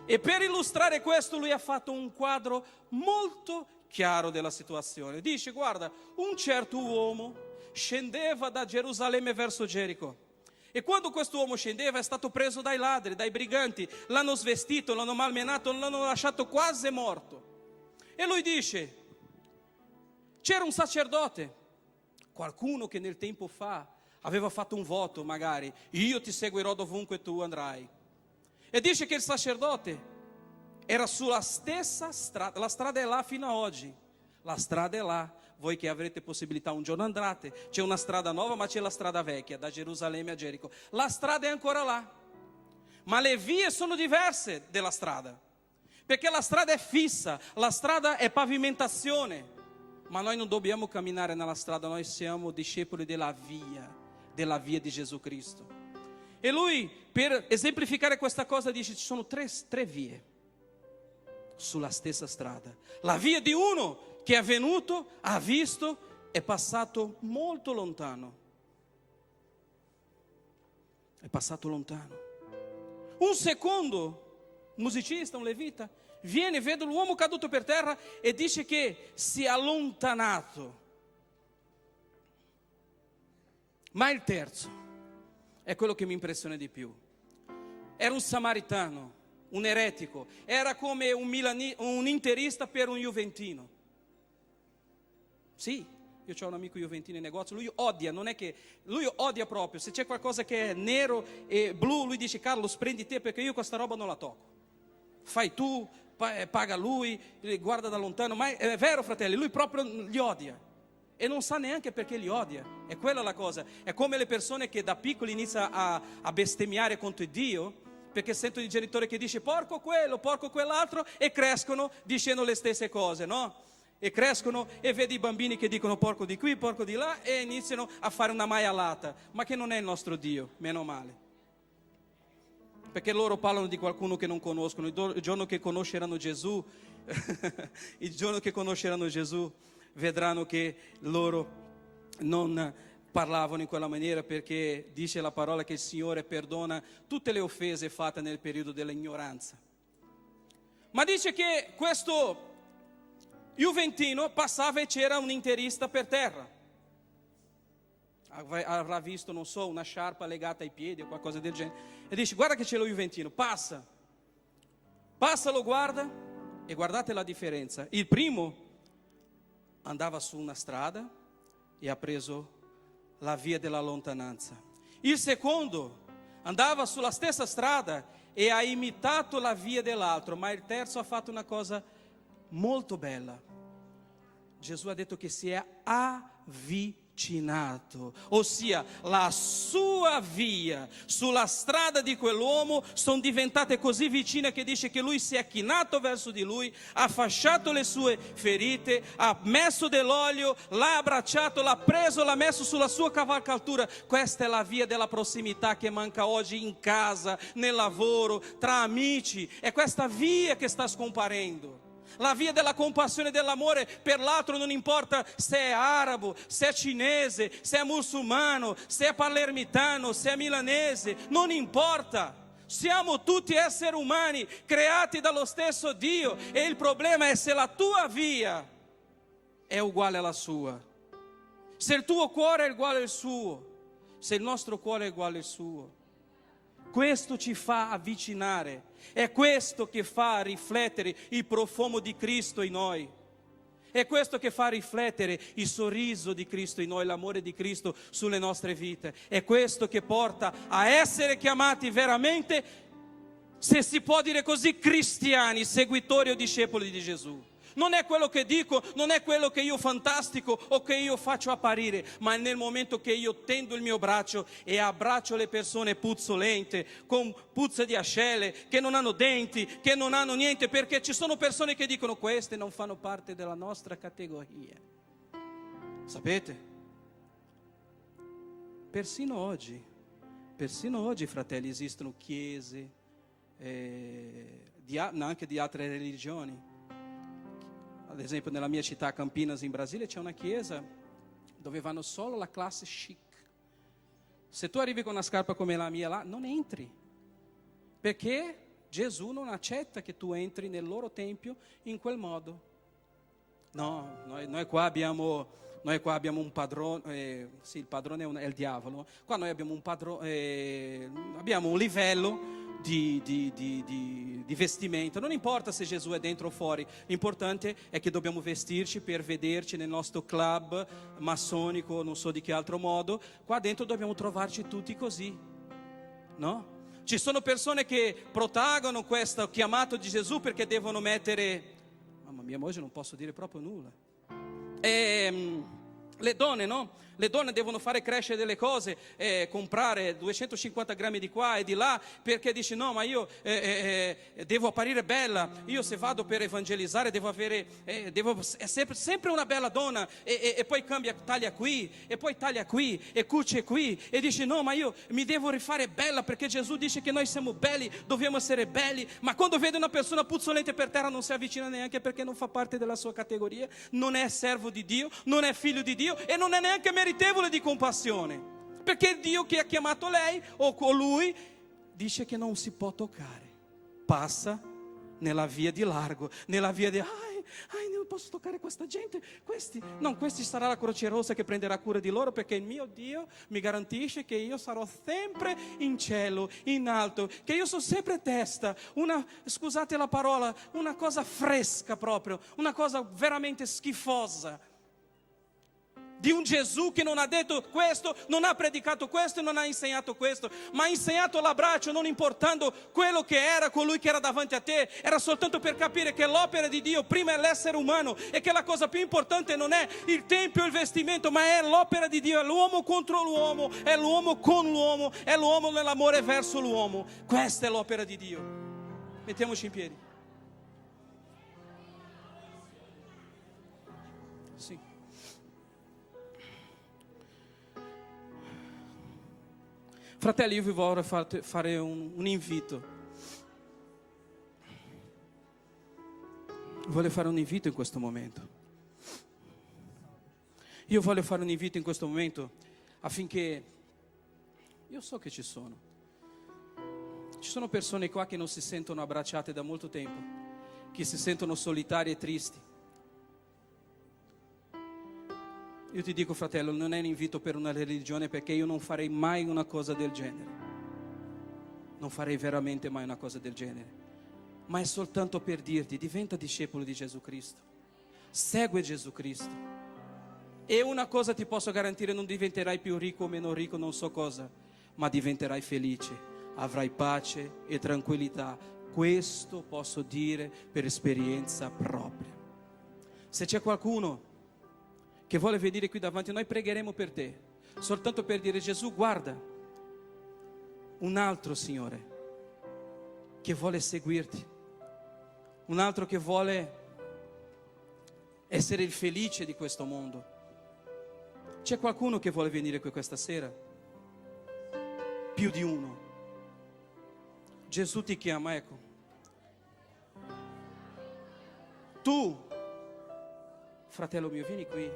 E per illustrare questo lui ha fatto un quadro molto chiaro della situazione. Dice: guarda, un certo uomo scendeva da Gerusalemme verso Gerico, e quando questo uomo scendeva è stato preso dai ladri, dai briganti, l'hanno svestito, l'hanno malmenato, l'hanno lasciato quasi morto. E lui dice: c'era un sacerdote, qualcuno che nel tempo fa aveva fatto un voto, magari: io ti seguirò dovunque tu andrai. E dice che il sacerdote era sulla stessa strada, la strada è là fino a oggi, la strada è là, voi che avrete possibilità un giorno andate, c'è una strada nuova ma c'è la strada vecchia, da Gerusalemme a Gerico, la strada è ancora là, ma le vie sono diverse della strada, perché la strada è fissa, la strada è pavimentazione, ma noi non dobbiamo camminare nella strada, noi siamo discepoli della via di Gesù Cristo. E lui, per esemplificare questa cosa, dice: ci sono tre vie sulla stessa strada. La via di uno che è venuto, ha visto, è passato molto lontano. È passato lontano. Un secondo musicista, un levita, viene, vede l'uomo caduto per terra e dice che si è allontanato. Ma il terzo è quello che mi impressiona di più. Era un samaritano, un eretico, era come un interista per un juventino. Sì, io ho un amico juventino in negozio, lui odia, non è che, lui odia proprio, se c'è qualcosa che è nero e blu, lui dice: Carlos, prendi te perché io questa roba non la tocco. Fai tu, paga lui, guarda da lontano, ma è vero, fratelli, lui proprio li odia. E non sa neanche perché li odia, è quella la cosa. È come le persone che da piccoli iniziano a bestemmiare contro Dio, perché sentono il genitore che dice porco quello, porco quell'altro, e crescono dicendo le stesse cose, no? E crescono e vedi i bambini che dicono porco di qui, porco di là e iniziano a fare una maialata, ma che non è il nostro Dio, meno male. Perché loro parlano di qualcuno che non conoscono. Il giorno che conosceranno Gesù, il giorno che conosceranno Gesù, vedranno che loro non parlavano in quella maniera, perché dice la parola che il Signore perdona tutte le offese fatte nel periodo dell'ignoranza. Ma dice che questo Juventino passava e c'era un interista per terra. Avrà visto, non so, una sciarpa legata ai piedi o qualcosa del genere. E dice: guarda che c'è lo Juventino, passa, lo guarda e guardate la differenza. Il primo andava su una strada e ha preso la via della lontananza. Il secondo andava sulla stessa strada e ha imitato la via dell'altro, ma il terzo ha fatto una cosa molto bella. Gesù ha detto che si è avvicinato, ossia la sua via sulla strada di quell'uomo sono diventate così vicine che dice che lui si è chinato verso di lui, ha fasciato le sue ferite, ha messo dell'olio, l'ha abbracciato, l'ha preso, l'ha messo sulla sua cavalcatura. Questa è la via della prossimità che manca oggi in casa, nel lavoro, tra amici. È questa via che sta scomparendo. La via della compassione e dell'amore per l'altro, non importa se è arabo, se è cinese, se è musulmano, se è palermitano, se è milanese, non importa. Siamo tutti esseri umani creati dallo stesso Dio, e il problema è se la tua via è uguale alla sua, se il tuo cuore è uguale al suo, se il nostro cuore è uguale al suo. Questo ci fa avvicinare, è questo che fa riflettere il profumo di Cristo in noi, è questo che fa riflettere il sorriso di Cristo in noi, l'amore di Cristo sulle nostre vite, è questo che porta a essere chiamati veramente, se si può dire così, cristiani, seguitori o discepoli di Gesù. Non è quello che dico, non è quello che io fantastico o che io faccio apparire, ma è nel momento che io tendo il mio braccio e abbraccio le persone puzzolente, con puzza di ascelle, che non hanno denti, che non hanno niente, perché ci sono persone che dicono: queste non fanno parte della nostra categoria. Sapete? Persino oggi, fratelli, esistono chiese, anche di altre religioni. Ad esempio nella mia città, Campinas, in Brasile, c'è una chiesa dove vanno solo la classe chic. Se tu arrivi con una scarpa come la mia là, non entri, perché Gesù non accetta che tu entri nel loro tempio in quel modo. No, noi qua abbiamo un padrone, sì, il padrone è il diavolo. Qua noi abbiamo un padrone, abbiamo un livello di vestimento. Non importa se Gesù è dentro o fuori, l'importante è che dobbiamo vestirci per vederci nel nostro club massonico, non so di che altro modo. Qua dentro dobbiamo trovarci tutti così, no? Ci sono persone che protagono questo chiamato di Gesù perché devono mettere, mamma mia, oggi non posso dire proprio nulla, le donne, no? Le donne devono fare crescere delle cose, comprare 250 grammi di qua e di là, perché dice: no, ma io devo apparire bella, io se vado per evangelizzare devo avere, è sempre una bella donna, e poi cambia taglia qui, e poi taglia qui, e cuce qui, e dice: no, ma io mi devo rifare bella, perché Gesù dice che noi siamo belli, dobbiamo essere belli. Ma quando vede una persona puzzolente per terra non si avvicina neanche, perché non fa parte della sua categoria, non è servo di Dio, non è figlio di Dio e non è neanche meritevole di compassione, perché il Dio che ha chiamato lei o colui dice che non si può toccare. Passa nella via di largo, nella via di non posso toccare questa gente, questi sarà la Croce Rossa che prenderà cura di loro, perché il mio Dio mi garantisce che io sarò sempre in cielo, in alto, che io sono sempre testa, scusate la parola, una cosa fresca proprio, una cosa veramente schifosa, di un Gesù che non ha detto questo, non ha predicato questo e non ha insegnato questo, ma ha insegnato l'abbraccio, non importando quello che era colui che era davanti a te. Era soltanto per capire che l'opera di Dio prima è l'essere umano, e che la cosa più importante non è il tempio e il vestimento, ma è l'opera di Dio, è l'uomo contro l'uomo, è l'uomo con l'uomo, è l'uomo nell'amore verso l'uomo. Questa è l'opera di Dio. Mettiamoci in piedi. Sì. Fratelli, io vi vorrei fare un invito. Voglio fare un invito in questo momento. Io voglio fare un invito in questo momento affinché, io so che ci sono persone qua che non si sentono abbracciate da molto tempo, che si sentono solitarie e tristi. Io ti dico, fratello, non è un invito per una religione, perché io non farei mai una cosa del genere. Non farei veramente mai una cosa del genere. Ma è soltanto per dirti: diventa discepolo di Gesù Cristo. Segue Gesù Cristo. E una cosa ti posso garantire: non diventerai più ricco o meno ricco, non so cosa, ma diventerai felice, avrai pace e tranquillità. Questo posso dire per esperienza propria. Se c'è qualcuno che vuole venire qui davanti, noi pregheremo per te, soltanto per dire: Gesù, guarda, un altro Signore che vuole seguirti, un altro che vuole essere il felice di questo mondo. C'è qualcuno che vuole venire qui questa sera? Più di uno. Gesù ti chiama, ecco. Tu, fratello mio, vieni qui.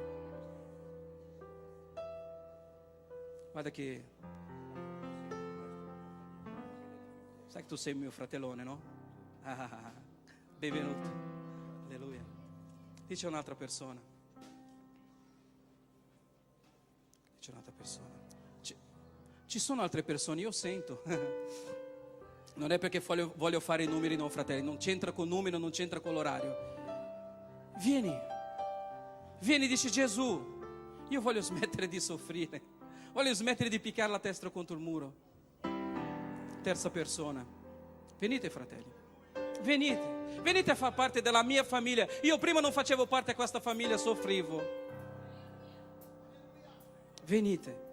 Guarda che, sai che tu sei mio fratellone, no? Benvenuto. Alleluia. Lì c'è un'altra persona. C'è un'altra persona. Ci sono altre persone, io sento. Non è perché voglio fare i numeri, no, fratelli. Non c'entra con numero, non c'entra con l'orario. Vieni, dice: Gesù, io voglio smettere di soffrire, voglio smettere di piccare la testa contro il muro. Terza persona: venite, fratelli, venite a far parte della mia famiglia. Io prima non facevo parte di questa famiglia, soffrivo. Venite.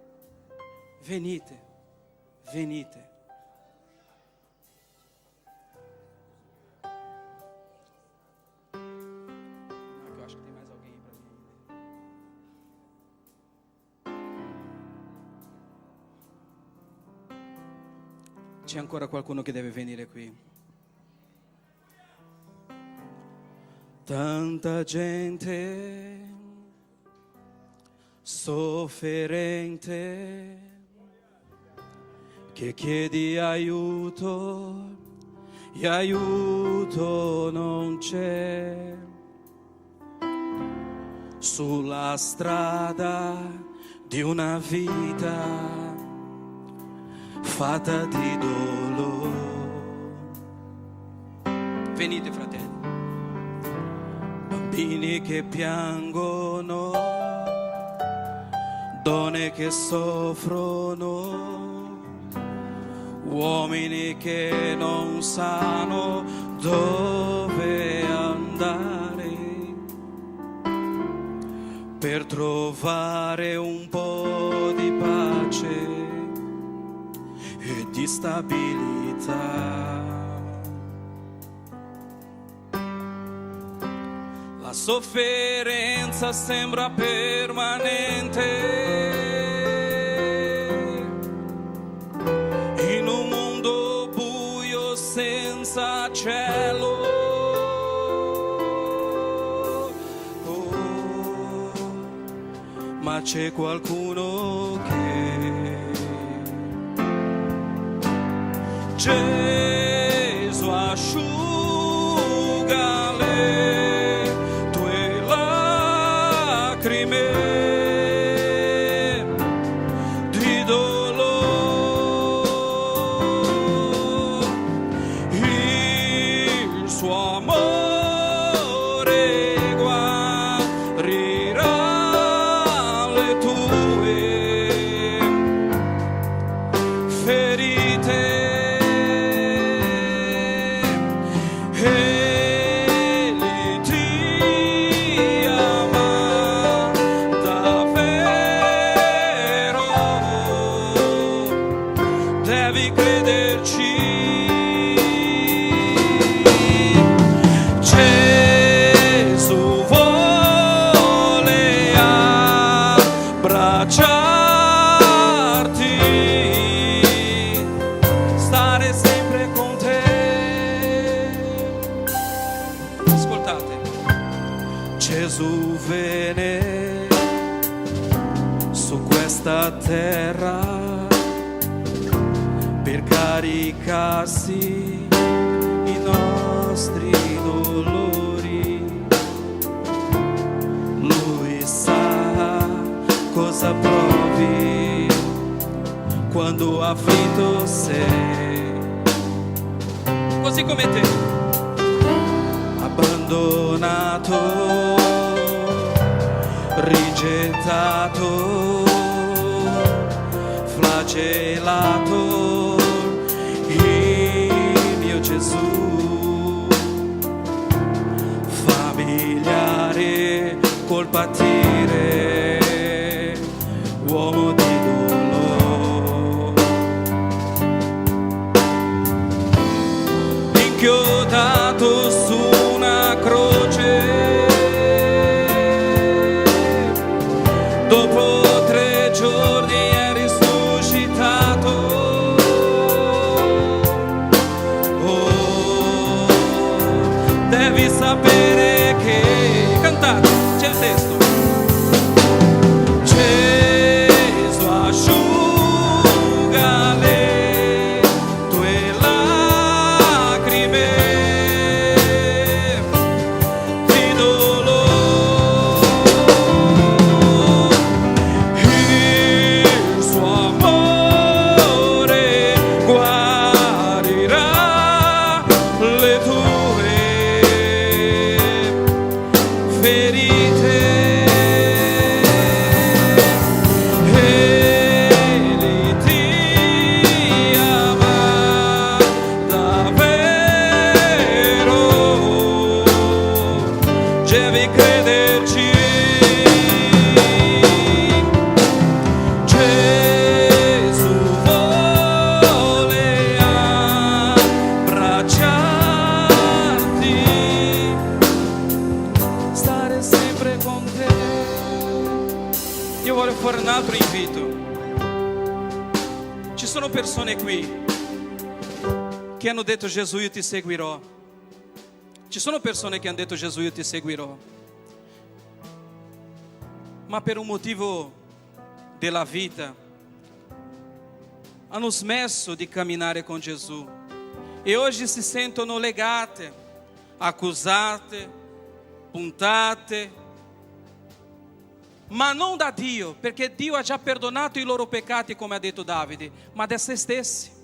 C'è ancora qualcuno che deve venire qui. Tanta gente sofferente che chiedi aiuto e aiuto non c'è. Sulla strada di una vita fatta di dolore. Venite, fratelli. Bambini che piangono, donne che soffrono, uomini che non sanno dove andare per trovare un po' di pace e di stabilità. La sofferenza sembra permanente in un mondo buio senza cielo. Oh, ma c'è qualcuno che Gesù asciuga le tue lacrime di dolore. Il suo amore guarirà le tue ferite. cantate. Gesù venne su questa terra per caricarsi i nostri dolori. Lui sa cosa provi quando afflitto sei, così come te, abbandonato, rigettato, flagellato. Il mio Gesù, familiare col patire, uomo di dolore, inchiodato su una croce, dopo 3 giorni è risuscitato. Oh, devi sapere che, cantate, c'è il testo. Gesù asciuga le tue lacrime di dolore. Il suo amore guarirà le tue ferite. Egli ti ama davvero, devi crederci. Gesù vuole abbracciarti, stare sempre con te. Io voglio fare un altro invito. Ci sono persone qui che hanno detto: Gesù, io ti seguirò. Ci sono persone che hanno detto: Gesù, io ti seguirò, ma per un motivo della vita hanno smesso di camminare con Gesù e oggi si sentono legate, accusate, puntate, ma non da Dio, perché Dio ha già perdonato i loro peccati, come ha detto Davide, ma da se stessi.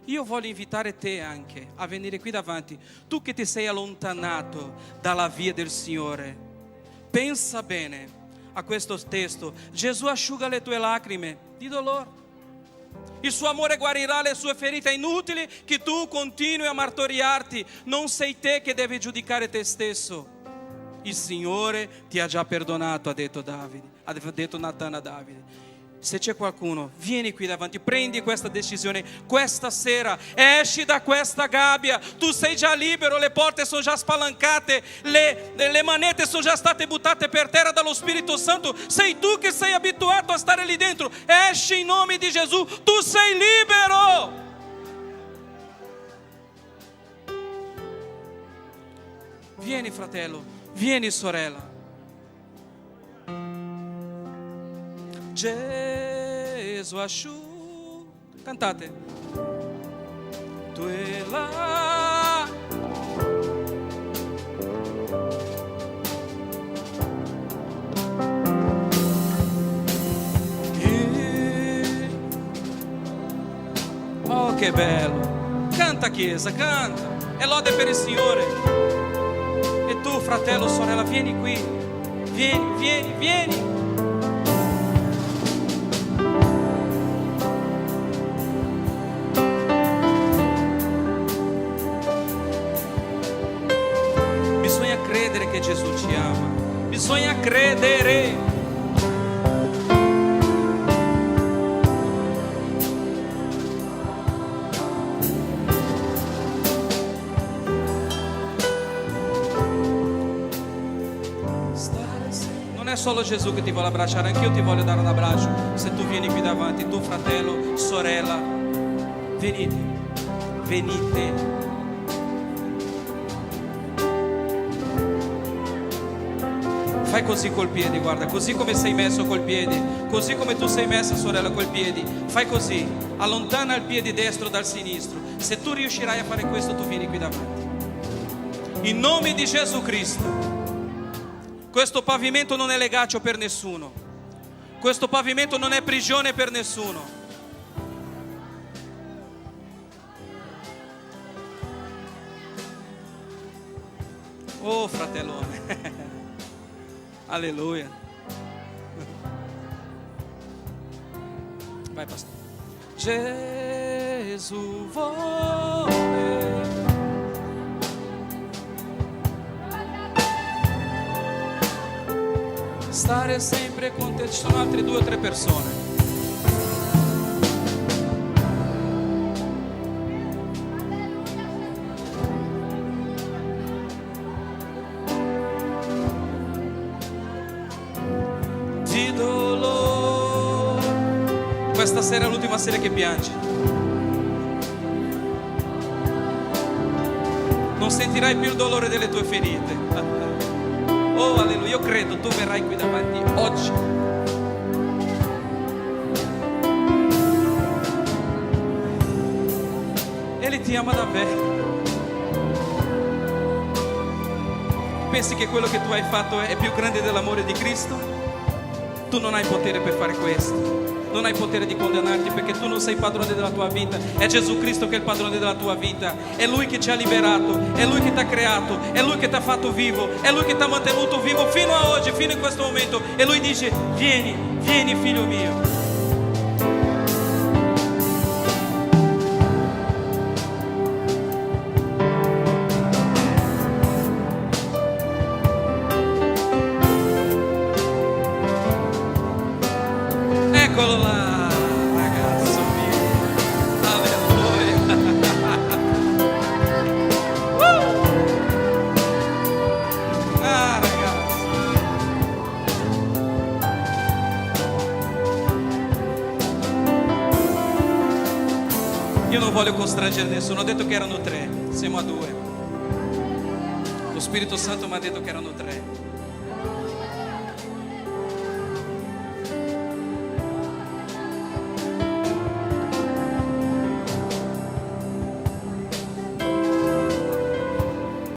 Io voglio invitare te anche a venire qui davanti, tu che ti sei allontanato dalla via del Signore. Pensa bene a questo testo. Gesù asciuga le tue lacrime di dolore, il suo amore guarirà le sue ferite. È inutile che tu continui a martoriarti, non sei te che devi giudicare te stesso. Il Signore ti ha già perdonato, ha detto Davide, ha detto Natana a Davide. Se c'è qualcuno, vieni qui davanti, prendi questa decisione questa sera, esci da questa gabbia. Tu sei già libero, le porte sono già spalancate, le manette sono già state buttate per terra dallo Spirito Santo. Sei tu che sei abituato a stare lì dentro. Esci in nome di Gesù, tu sei libero. Vieni fratello, vieni sorella. Gesù asciuga, cantate, tue Oh, che bello! Canta chiesa, canta! E lode per il Signore. E tu, fratello, sorella, vieni qui. Vieni, vieni, vieni. Bisogna credere che Gesù ci ama. Bisogna credere. Non è solo Gesù che ti vuole abbracciare, anche io ti voglio dare un abbraccio. Se tu vieni qui davanti, tu fratello, sorella, venite, venite. Fai così col piede, guarda, così come sei messo col piede, così come tu sei messa, sorella, col piede. Fai così, allontana il piede destro dal sinistro. Se tu riuscirai a fare questo, tu vieni qui davanti. In nome di Gesù Cristo. Questo pavimento non è legaccio per nessuno. Questo pavimento non è prigione per nessuno. Oh, fratellone. Alleluia. Vai, pastor. Gesù vuole stare sempre con te. Ci sono altre 2 o 3 persone. Di dolore. Questa sera è l'ultima sera che piangi. Non sentirai più il dolore delle tue ferite. Oh, alleluia, io credo, tu verrai qui davanti oggi. Ele ti ama davvero. Pensi che quello che tu hai fatto è più grande dell'amore di Cristo? Tu non hai potere per fare questo. Non hai potere di condannarti, perché tu non sei padrone della tua vita. È Gesù Cristo che è il padrone della tua vita. È Lui che ci ha liberato, è Lui che ti ha creato, è Lui che ti ha fatto vivo, è Lui che ti ha mantenuto vivo fino a oggi, fino in questo momento. E Lui dice: vieni, vieni figlio mio. Eccolo là, ragazzo mio. Alleluia. Ah, ragazzi. Io non voglio constrangere nessuno. Ho detto che erano 3, siamo a 2. Lo Spirito Santo mi ha detto che erano 3.